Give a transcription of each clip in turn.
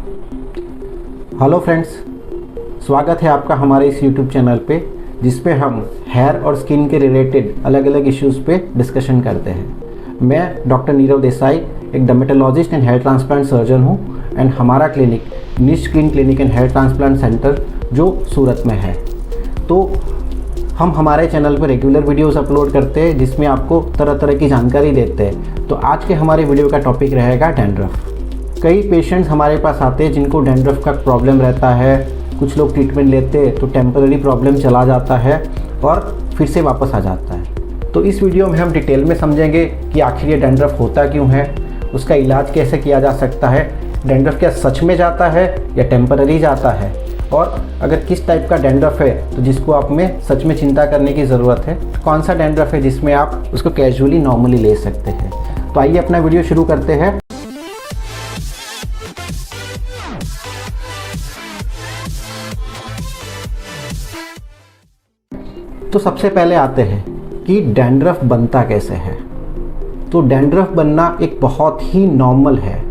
Hello friends, स्वागत है आपका हमारे इस यूट्यूब चैनल पे जिस पे हम हेयर और स्किन के रिलेटेड अलग अलग इश्यूज़ पे डिस्कशन करते हैं। मैं डॉक्टर नीरव देसाई एक dermatologist and hair transplant surgeon हूँ एंड हमारा clinic Nish skin clinic and hair transplant centre जो सूरत में है। तो हम हमारे चैनल पर रेगुलर वीडियोस अपलोड करते हैं जिसमें आपको तरह तरह की जानकारी देते हैं। तो आज के हमारे वीडियो का टॉपिक रहेगा डैंड्रफ। कई पेशेंट्स हमारे पास आते हैं जिनको डैंड्रफ का प्रॉब्लम रहता है। कुछ लोग ट्रीटमेंट लेते हैं तो टेम्पररी प्रॉब्लम चला जाता है और फिर से वापस आ जाता है। तो इस वीडियो में हम डिटेल में समझेंगे कि आखिर ये डैंड्रफ होता क्यों है, उसका इलाज कैसे किया जा सकता है, डैंड्रफ क्या सच में जाता है या टेम्पररी जाता है, और अगर किस टाइप का डैंड्रफ है तो जिसको आप में सच में चिंता करने की ज़रूरत है, कौन सा डैंड्रफ है जिसमें आप उसको कैजुअली नॉर्मली ले सकते हैं। तो आइए अपना वीडियो शुरू करते हैं। तो सबसे पहले आते हैं कि डैंड्रफ बनता कैसे है। तो डैंड्रफ बनना एक बहुत ही नॉर्मल है।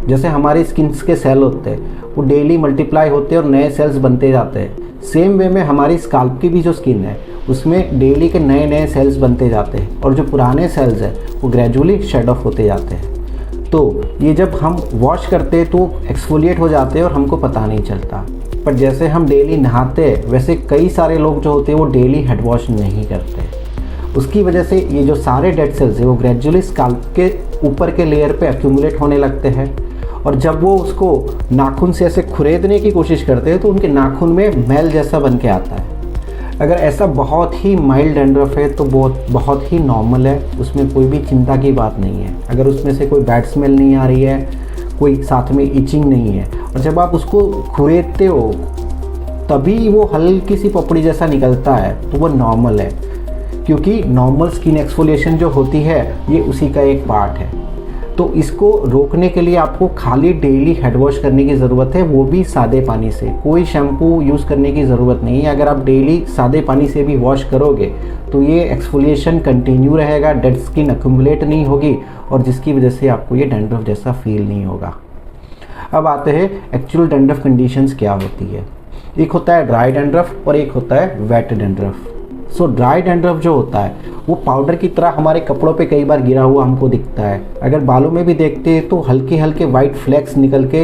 जैसे हमारे स्किन के सेल होते हैं वो डेली मल्टीप्लाई होते हैं और नए सेल्स बनते जाते हैं। सेम वे में हमारी स्काल्प की भी जो स्किन है उसमें डेली के नए नए सेल्स बनते जाते हैं और जो पुराने सेल्स हैं वो ग्रेजुअली शेड ऑफ होते जाते हैं। तो ये जब हम वॉश करते हैं तो एक्सफोलिएट हो जाते हैं और हमको पता नहीं चलता। पर जैसे हम डेली नहाते हैं वैसे कई सारे लोग जो होते हैं वो डेली हेड वॉश नहीं करते। उसकी वजह से ये जो सारे डेड सेल्स है वो ग्रेजुअली स्काल्प के ऊपर के लेयर पे एक्यूमुलेट होने लगते हैं और जब वो उसको नाखून से ऐसे खुरेदने की कोशिश करते हैं तो उनके नाखून में मैल जैसा बन के आता है। अगर ऐसा बहुत ही माइल्ड डैंड्रफ है तो बहुत ही नॉर्मल है, उसमें कोई भी चिंता की बात नहीं है। अगर उसमें से कोई बैड स्मेल नहीं आ रही है, कोई साथ में इचिंग नहीं है और जब आप उसको खुरेदते हो तभी वो हल्की सी पपड़ी जैसा निकलता है तो वो नॉर्मल है, क्योंकि नॉर्मल स्किन एक्सफोलिएशन जो होती है ये उसी का एक पार्ट है। तो इसको रोकने के लिए आपको खाली डेली हेड वॉश करने की ज़रूरत है, वो भी सादे पानी से। कोई शैम्पू यूज़ करने की ज़रूरत नहीं है। अगर आप डेली सादे पानी से भी वॉश करोगे तो ये एक्सफोलिएशन कंटिन्यू रहेगा, डेड स्किन एक्यूमुलेट नहीं होगी और जिसकी वजह से आपको ये डैंड्रफ जैसा फील नहीं होगा। अब आते हैं एक्चुअल डैंड्रफ कंडीशंस क्या होती है। एक होता है ड्राई डैंड्रफ और एक होता है wet dandruff. So dry dandruff जो होता है वो पाउडर की तरह हमारे कपड़ों पे कई बार गिरा हुआ हमको दिखता है। अगर बालों में भी देखते हैं तो हल्के हल्के वाइट फ्लैक्स निकल के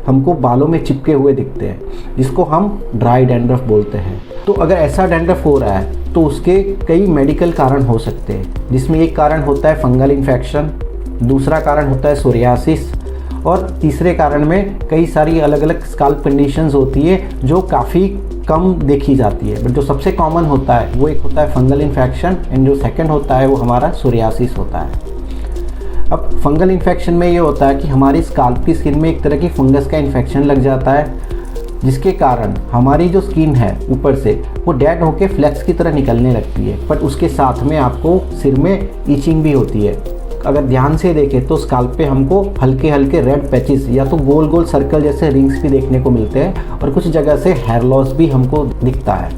हमको बालों में चिपके हुए दिखते हैं, जिसको हम ड्राई डैंड्रफ बोलते हैं। तो अगर ऐसा डैंड्रफ हो रहा है तो उसके कई मेडिकल कारण हो सकते हैं, जिसमें एक कारण होता है फंगल इन्फेक्शन, दूसरा कारण होता है सोरियासिस और तीसरे कारण में कई सारी अलग अलग स्काल्प कंडीशंस होती है जो काफ़ी कम देखी जाती है। बट जो सबसे कॉमन होता है वो एक होता है फंगल इन्फेक्शन एंड जो सेकंड होता है वो हमारा सोरियासिस होता है। अब फंगल इन्फेक्शन में ये होता है कि हमारी स्काल्प की स्किन में एक तरह की फंगस का इन्फेक्शन लग जाता है, जिसके कारण हमारी जो स्किन है ऊपर से वो डेड होके फ्लेक्स की तरह निकलने लगती है। बट उसके साथ में आपको सिर में ईचिंग भी होती है। अगर ध्यान से देखें तो स्काल्प पे हमको हल्के हल्के रेड पैचेस या तो गोल गोल सर्कल जैसे रिंग्स भी देखने को मिलते हैं और कुछ जगह से हेयर लॉस भी हमको दिखता है।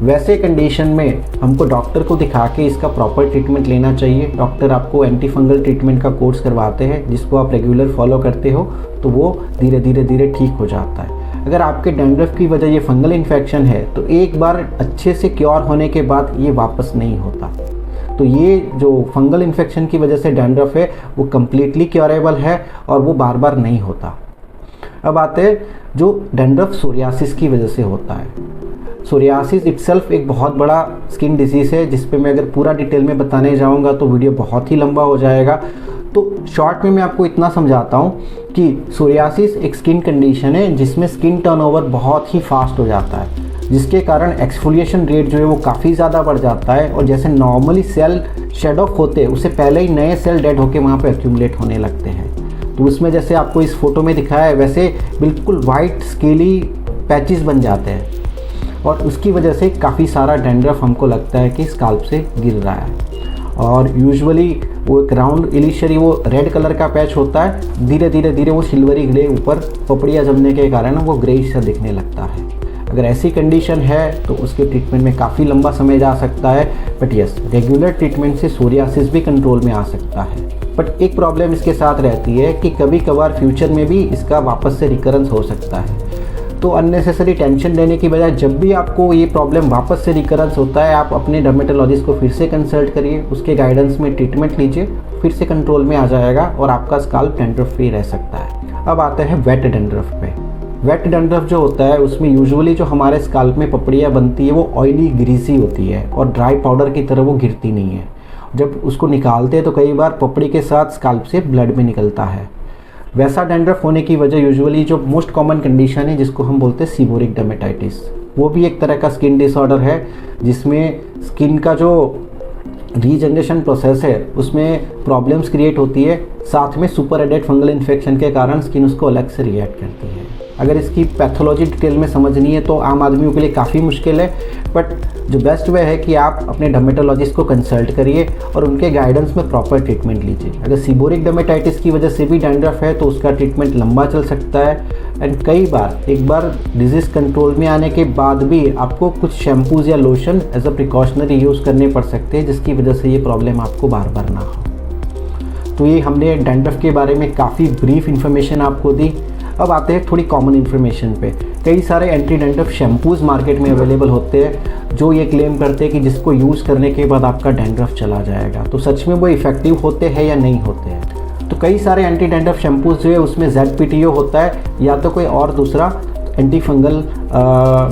वैसे कंडीशन में हमको डॉक्टर को दिखा के इसका प्रॉपर ट्रीटमेंट लेना चाहिए। डॉक्टर आपको एंटी फंगल ट्रीटमेंट का कोर्स करवाते हैं जिसको आप रेगुलर फॉलो करते हो तो वो धीरे धीरे ठीक हो जाता है। अगर आपके डैंड्रफ की वजह ये फंगल इन्फेक्शन है तो एक बार अच्छे से क्योर होने के बाद ये वापस नहीं होता। तो ये जो फंगल इन्फेक्शन की वजह से डैंड्रफ है वो कम्प्लीटली क्योरेबल है और वो बार बार नहीं होता। अब आते हैं जो डैंड्रफ सोरियासिस की वजह से होता है। सोरियासिस इटसेल्फ एक बहुत बड़ा स्किन डिजीज़ है जिस पे मैं अगर पूरा डिटेल में बताने जाऊंगा तो वीडियो बहुत ही लंबा हो जाएगा। तो शॉर्ट में मैं आपको इतना समझाता हूँ कि सोरियासिस एक स्किन कंडीशन है जिसमें स्किन टर्नओवर बहुत ही फास्ट हो जाता है, जिसके कारण एक्सफोलिएशन रेट जो है वो काफ़ी ज़्यादा बढ़ जाता है और जैसे नॉर्मली सेल शेड ऑफ होते हैं उससे पहले ही नए सेल डेड होके वहाँ पे एक्यूमुलेट होने लगते हैं। तो उसमें जैसे आपको इस फोटो में दिखाया है वैसे बिल्कुल वाइट स्केली पैचेस बन जाते हैं और उसकी वजह से काफ़ी सारा डैंड्रफ हमको लगता है कि स्काल्प से गिर रहा है। और यूजुअली वो एक राउंड इनिशियली वो रेड कलर का पैच होता है, धीरे धीरे वो सिल्वरी ग्रे ऊपर पपड़ियाँ जमने के कारण वो ग्रेइश सा दिखने लगता है। अगर ऐसी कंडीशन है तो उसके ट्रीटमेंट में काफ़ी लंबा समय जा सकता है। बट यस, रेगुलर ट्रीटमेंट से सोरियासिस भी कंट्रोल में आ सकता है। बट एक प्रॉब्लम इसके साथ रहती है कि कभी कभार फ्यूचर में भी इसका वापस से रिकरेंस हो सकता है। तो अननेसेसरी टेंशन लेने की बजाय जब भी आपको ये प्रॉब्लम वापस से रिकरेंस होता है, आप अपने डर्मेटोलॉजिस्ट को फिर से कंसल्ट करिए, उसके गाइडेंस में ट्रीटमेंट लीजिए, फिर से कंट्रोल में आ जाएगा और आपका स्काल्प डैंड्रफ फ्री रह सकता है। अब आते हैं वेट डैंड्रफ पे। वेट डैंड्रफ जो होता है उसमें यूजुअली जो हमारे स्काल्प में पपड़ियाँ बनती है वो ऑयली ग्रीसी होती है और ड्राई पाउडर की तरह वो गिरती नहीं है। जब उसको निकालते हैं तो कई बार पपड़ी के साथ स्काल्प से ब्लड भी निकलता है। वैसा डैंड्रफ होने की वजह यूजुअली जो मोस्ट कॉमन कंडीशन है जिसको हम बोलते हैं सीबोरिक डर्मेटाइटिस, वो भी एक तरह का स्किन डिसऑर्डर है जिसमें स्किन का जो रीजनरेशन प्रोसेस है उसमें प्रॉब्लम्स क्रिएट होती है, साथ में सुपर एडेड फंगल इन्फेक्शन के कारण स्किन उसको अलग से रिएक्ट करती है। अगर इसकी पैथोलॉजी डिटेल में समझनी है तो आम आदमियों के लिए काफ़ी मुश्किल है, बट जो बेस्ट वे है कि आप अपने डर्मेटोलॉजिस्ट को कंसल्ट करिए और उनके गाइडेंस में प्रॉपर ट्रीटमेंट लीजिए। अगर सीबोरिक डर्मेटाइटिस की वजह से भी डैंड्रफ है तो उसका ट्रीटमेंट लंबा चल सकता है एंड कई बार एक बार डिजीज़ कंट्रोल में आने के बाद भी आपको कुछ shampoos or lotion as a precautionary use करने पड़ सकते हैं जिसकी वजह से ये प्रॉब्लम आपको बार बार ना हो। तो ये हमने डैंड्रफ के बारे में काफ़ी ब्रीफ इन्फॉर्मेशन आपको दी। अब आते हैं थोड़ी कॉमन इन्फॉर्मेशन पे। कई सारे एंटी डैंड्रफ शैम्पूज़ मार्केट में अवेलेबल होते हैं जो ये क्लेम करते हैं कि जिसको यूज़ करने के बाद आपका डैंड्रफ चला जाएगा। तो सच में वो इफ़ेक्टिव होते हैं या नहीं होते हैं? तो कई सारे एंटी डैंड्रफ शैम्पूज़ जो है उसमें ZPTO होता है या तो कोई और दूसरा एंटी फंगल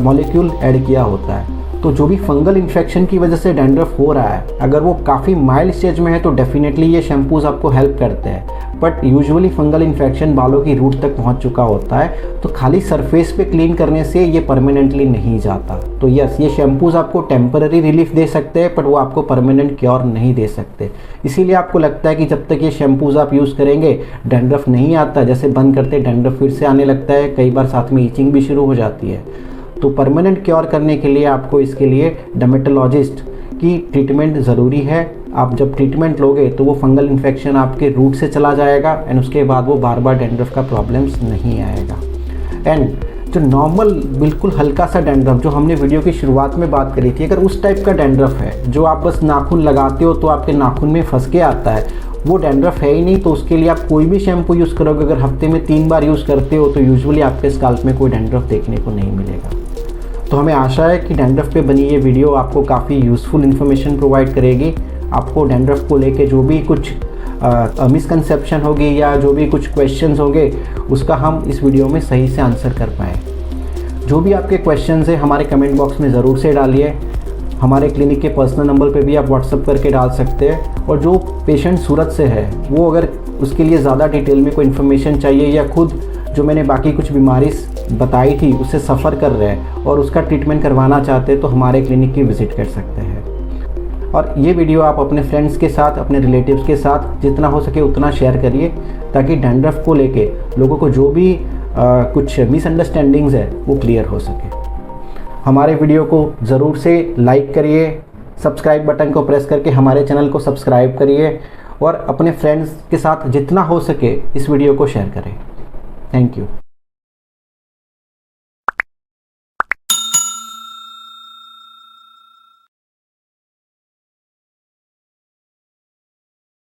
मॉलिक्यूल ऐड किया होता है। तो जो भी फंगल इन्फेक्शन की वजह से डैंड्रफ हो रहा है, अगर वो काफ़ी माइल्ड स्टेज में है तो डेफिनेटली ये शैम्पूज़ आपको हेल्प करते हैं। बट यूजुअली फंगल इन्फेक्शन बालों की रूट तक पहुंच चुका होता है तो खाली सरफेस पे क्लीन करने से ये परमानेंटली नहीं जाता। तो यस, ये शैम्पूज़ आपको टेम्पररी रिलीफ दे सकते हैं पर वो आपको परमानेंट क्योर नहीं दे सकते। इसीलिए आपको लगता है कि जब तक ये शैम्पूज़ आप यूज़ करेंगे डैंड्रफ नहीं आता, जैसे बंद करते डैंड्रफ फिर से आने लगता है, कई बार साथ में ईचिंग भी शुरू हो जाती है। तो परमानेंट क्योर करने के लिए आपको इसके लिए डर्मेटोलॉजिस्ट की ट्रीटमेंट ज़रूरी है। आप जब ट्रीटमेंट लोगे तो वो फंगल इन्फेक्शन आपके रूट से चला जाएगा एंड उसके बाद वो बार बार डैंड्रफ का प्रॉब्लम्स नहीं आएगा। एंड जो नॉर्मल बिल्कुल हल्का सा डैंड्रफ जो हमने वीडियो की शुरुआत में बात करी थी, अगर उस टाइप का डैंड्रफ है जो आप बस नाखून लगाते हो तो आपके नाखून में फंस के आता है, वो डैंड्रफ है ही नहीं, तो उसके लिए आप कोई भी शैम्पू यूज़ करोगे, अगर हफ्ते में 3 बार यूज़ करते हो तो यूजुअली आपके स्काल्प में कोई डैंड्रफ देखने को नहीं मिलेगा। तो हमें आशा है कि डैंड्रफ पे बनी ये वीडियो आपको काफ़ी यूज़फुल इन्फॉर्मेशन प्रोवाइड करेगी। आपको डैंड्रफ को लेके जो भी कुछ मिसकंसेप्शन होगी या जो भी कुछ क्वेश्चंस होंगे उसका हम इस वीडियो में सही से आंसर कर पाएँ। जो भी आपके क्वेश्चंस हैं हमारे कमेंट बॉक्स में ज़रूर से डालिए। हमारे क्लिनिक के पर्सनल नंबर पे भी आप व्हाट्सअप करके डाल सकते हैं। और जो पेशेंट सूरत से है वो अगर उसके लिए ज़्यादा डिटेल में कोई इन्फॉर्मेशन चाहिए या खुद जो मैंने बाकी कुछ बीमारी बताई थी उससे सफ़र कर रहे हैं और उसका ट्रीटमेंट करवाना चाहते हैं तो हमारे क्लिनिक की विज़िट कर सकते हैं। और ये वीडियो आप अपने फ्रेंड्स के साथ, अपने रिलेटिव्स के साथ जितना हो सके उतना शेयर करिए ताकि डैंड्रफ को लेके लोगों को जो भी कुछ मिसअंडरस्टैंडिंग्स है वो क्लियर हो सके। हमारे वीडियो को ज़रूर से लाइक करिए, सब्सक्राइब बटन को प्रेस करके हमारे चैनल को सब्सक्राइब करिए और अपने फ्रेंड्स के साथ जितना हो सके इस वीडियो को शेयर करें। Thank you.